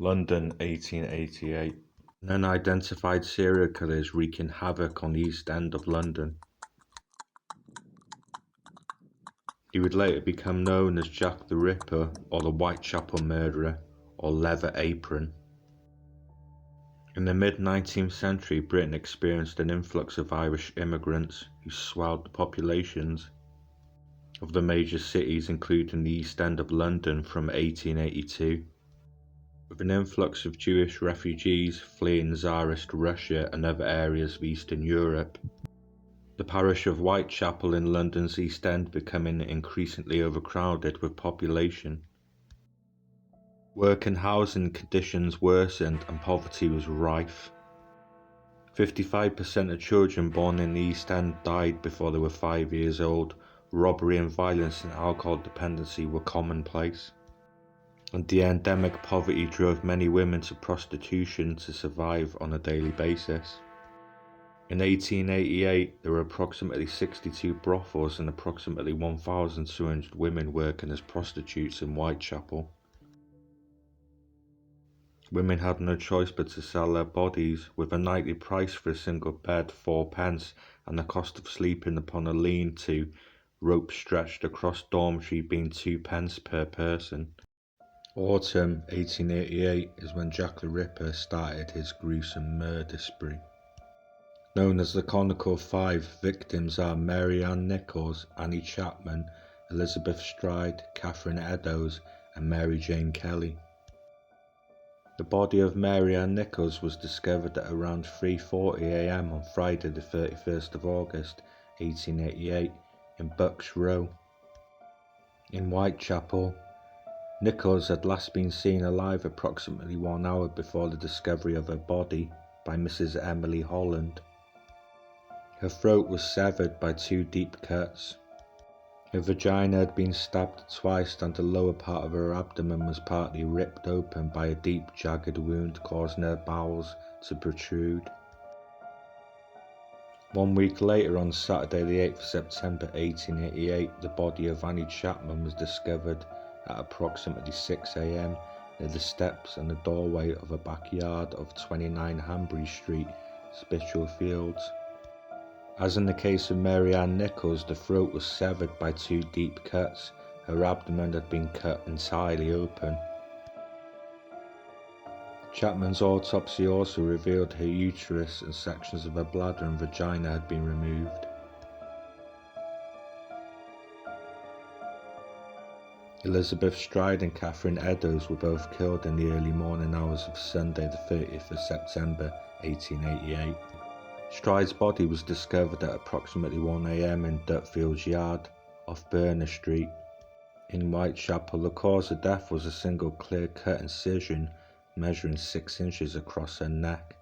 London, 1888. An unidentified serial killer is wreaking havoc on the East End of London. He would later become known as Jack the Ripper, or the Whitechapel Murderer, or Leather Apron. In the mid-19th century, Britain experienced an influx of Irish immigrants who swelled the populations of the major cities, including the East End of London, from 1882. With an influx of Jewish refugees fleeing Tsarist Russia and other areas of Eastern Europe, the parish of Whitechapel in London's East End becoming increasingly overcrowded with population. Work and housing conditions worsened and poverty was rife. 55% of children born in the East End died before they were 5 years old. Robbery and violence and alcohol dependency were commonplace. And the endemic poverty drove many women to prostitution to survive on a daily basis. In 1888, there were approximately 62 brothels and approximately 1,200 women working as prostitutes in Whitechapel. Women had no choice but to sell their bodies, with a nightly price for a single bed 4p and the cost of sleeping upon a lean-to, rope stretched across dormitory, being 2p per person. Autumn 1888 is when Jack the Ripper started his gruesome murder spree. Known as the Conical Five, victims are Mary Ann Nichols, Annie Chapman, Elizabeth Stride, Catherine Eddowes, and Mary Jane Kelly. The body of Mary Ann Nichols was discovered at around 3:40 a.m. on Friday the 31st of August 1888 in Bucks Row. In Whitechapel, Nichols had last been seen alive approximately 1 hour before the discovery of her body by Mrs. Emily Holland. Her throat was severed by 2 deep cuts. Her vagina had been stabbed twice and the lower part of her abdomen was partly ripped open by a deep jagged wound causing her bowels to protrude. 1 week later, on Saturday the 8th of September 1888, the body of Annie Chapman was discovered at approximately 6 a.m. near the steps and the doorway of a backyard of 29 Hanbury Street, Spitalfields. As in the case of Mary Ann Nichols, the throat was severed by 2 deep cuts. Her abdomen had been cut entirely open. Chapman's autopsy also revealed her uterus and sections of her bladder and vagina had been removed. Elizabeth Stride and Catherine Eddowes were both killed in the early morning hours of Sunday the 30th of September 1888. Stride's body was discovered at approximately 1 a.m. in Dutfield's Yard, off Burner Street. In Whitechapel, the cause of death was a single clear-cut incision measuring 6 inches across her neck.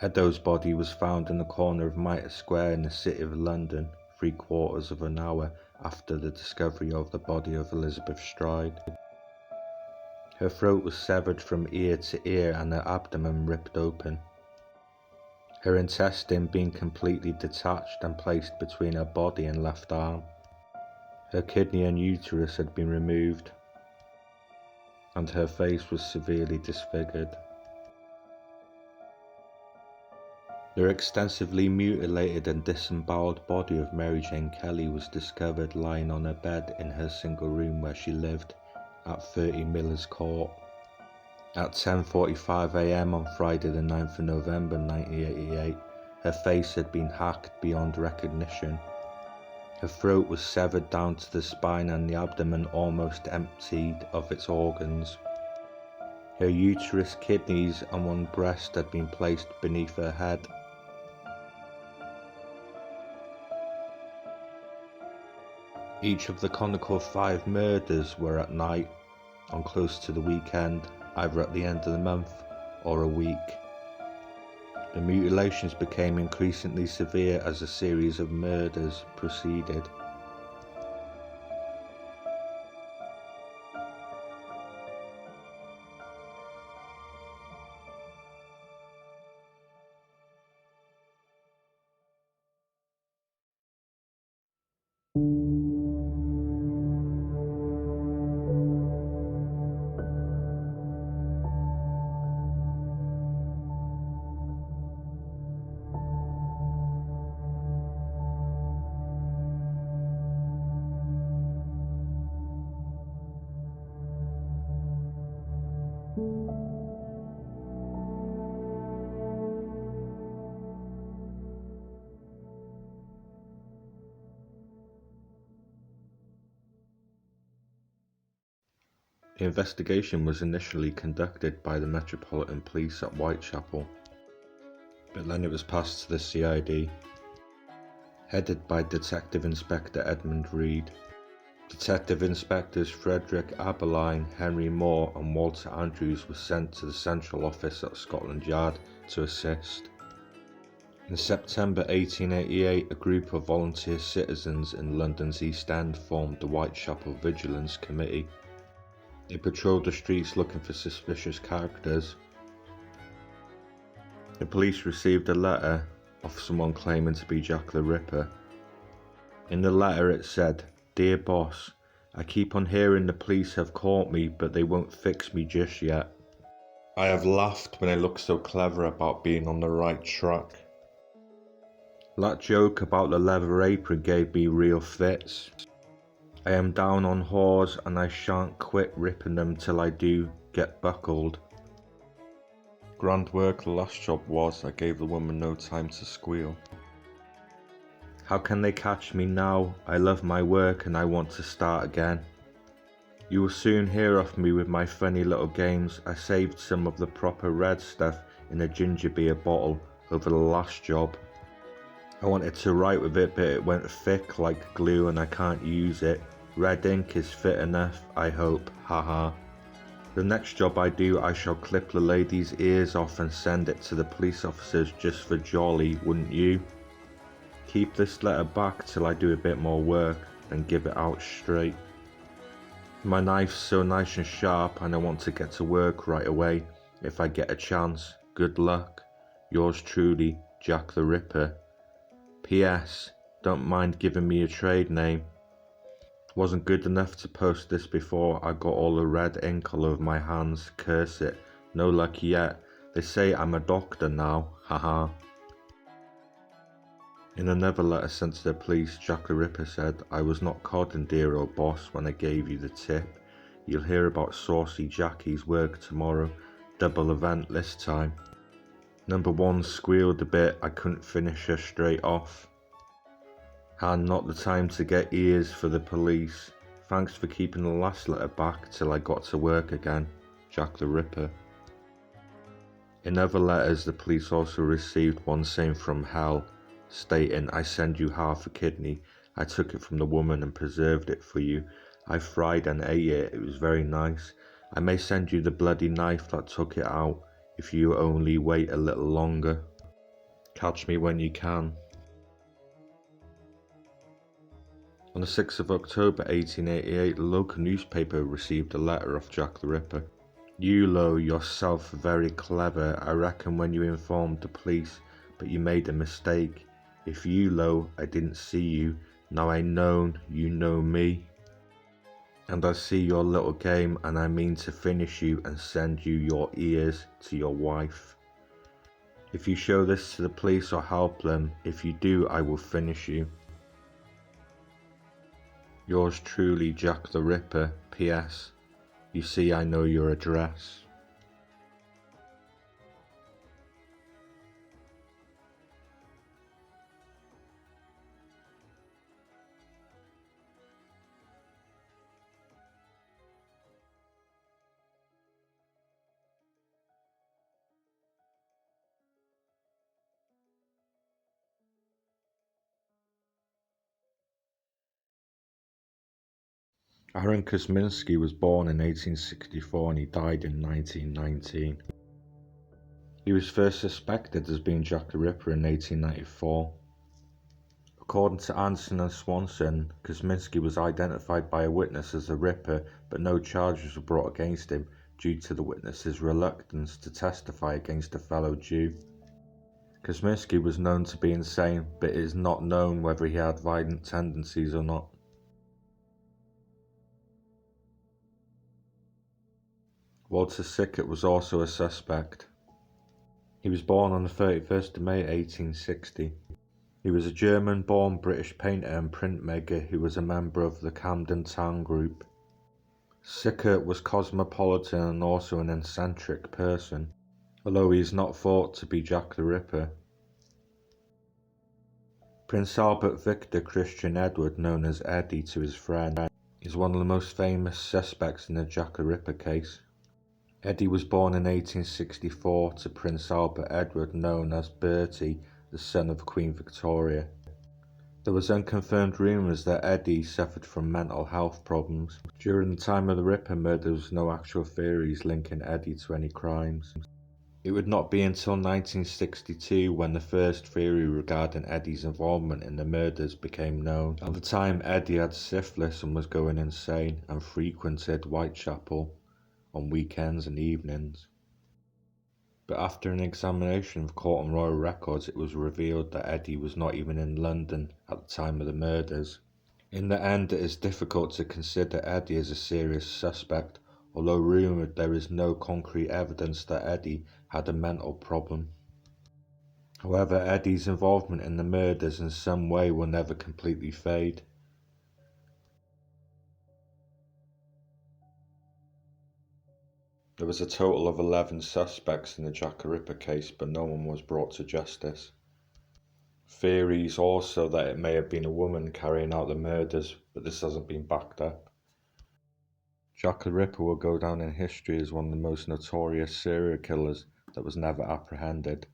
Eddowes' body was found in the corner of Mitre Square in the City of London, 3/4 of an hour after the discovery of the body of Elizabeth Stride. Her throat was severed from ear to ear and her abdomen ripped open. Her intestine being completely detached and placed between her body and left arm. Her kidney and uterus had been removed, and her face was severely disfigured. The extensively mutilated and disemboweled body of Mary Jane Kelly was discovered lying on her bed in her single room where she lived at 30 Miller's Court. At 10:45 a.m. on Friday the 9th of November 1988, her face had been hacked beyond recognition. Her throat was severed down to the spine and the abdomen almost emptied of its organs. Her uterus, kidneys and 1 breast had been placed beneath her head. Each of the Conical Five murders were at night, on close to the weekend, either at the end of the month or a week. The mutilations became increasingly severe as a series of murders proceeded. The investigation was initially conducted by the Metropolitan Police at Whitechapel, but then it was passed to the CID, headed by Detective Inspector Edmund Reed. Detective Inspectors Frederick Aberline, Henry Moore and Walter Andrews were sent to the central office at Scotland Yard to assist. In September 1888, a group of volunteer citizens in London's East End formed the Whitechapel Vigilance Committee. They patrolled the streets looking for suspicious characters. The police received a letter of someone claiming to be Jack the Ripper. In the letter it said, "Dear boss, I keep on hearing the police have caught me, but they won't fix me just yet. I have laughed when they look so clever about being on the right track. That joke about the leather apron gave me real fits. I am down on whores and I shan't quit ripping them till I do get buckled." Grand work the last job was. I gave the woman no time to squeal. How can they catch me now? I love my work and I want to start again. You will soon hear of me with my funny little games. I saved some of the proper red stuff in a ginger beer bottle over the last job. I wanted to write with it, but it went thick like glue and I can't use it. Red ink is fit enough, I hope, haha. The next job I do, I shall clip the lady's ears off and send it to the police officers just for jolly, wouldn't you? Keep this letter back till I do a bit more work, then give it out straight. My knife's so nice and sharp and I want to get to work right away. If I get a chance, good luck. Yours truly, Jack the Ripper. P.S. Don't mind giving me a trade name. Wasn't good enough to post this before. I got all the red ink all over my hands, curse it. No luck yet. They say I'm a doctor now, haha. In another letter sent to the police, Jack the Ripper said, "I was not codding, dear old boss, when I gave you the tip. You'll hear about Saucy Jackie's work tomorrow. Double event this time. Number one squealed a bit. I couldn't finish her straight off. Had not the time to get ears for the police. Thanks for keeping the last letter back till I got to work again. Jack the Ripper." In other letters, the police also received one saying from hell, stating, "I send you half a kidney. I took it from the woman and preserved it for you. I fried and ate it. It was very nice. I may send you the bloody knife that took it out, if you only wait a little longer. Catch me when you can." On the 6th of October 1888, the local newspaper received a letter of Jack the Ripper. "You lo yourself very clever, I reckon, when you informed the police, but you made a mistake. If you lo, I didn't see you, now I known you know me. And I see your little game and I mean to finish you and send you your ears to your wife. If you show this to the police or help them, if you do I will finish you. Yours truly, Jack the Ripper. P.S. You see I know your address." Aaron Kosminski was born in 1864 and he died in 1919. He was first suspected as being Jack the Ripper in 1894. According to Anderson and Swanson, Kosminski was identified by a witness as the Ripper, but no charges were brought against him due to the witness's reluctance to testify against a fellow Jew. Kosminski was known to be insane, but it is not known whether he had violent tendencies or not. Walter Sickert was also a suspect. He was born on the 31st of May 1860. He was a German-born British painter and printmaker who was a member of the Camden Town Group. Sickert was cosmopolitan and also an eccentric person, although he is not thought to be Jack the Ripper. Prince Albert Victor Christian Edward, known as Eddie to his friend, is one of the most famous suspects in the Jack the Ripper case. Eddie was born in 1864 to Prince Albert Edward, known as Bertie, the son of Queen Victoria. There was unconfirmed rumours that Eddie suffered from mental health problems. During the time of the Ripper murder, there was no actual theories linking Eddie to any crimes. It would not be until 1962 when the first theory regarding Eddie's involvement in the murders became known. At the time, Eddie had syphilis and was going insane, and frequented Whitechapel on weekends and evenings. But after an examination of Court and Royal records, it was revealed that Eddie was not even in London at the time of the murders. In the end, it is difficult to consider Eddie as a serious suspect. Although rumoured, there is no concrete evidence that Eddie had a mental problem. However, Eddie's involvement in the murders in some way will never completely fade. There was a total of 11 suspects in the Jack the Ripper case, but no one was brought to justice. Theories also that it may have been a woman carrying out the murders, but this hasn't been backed up. Jack the Ripper will go down in history as one of the most notorious serial killers that was never apprehended.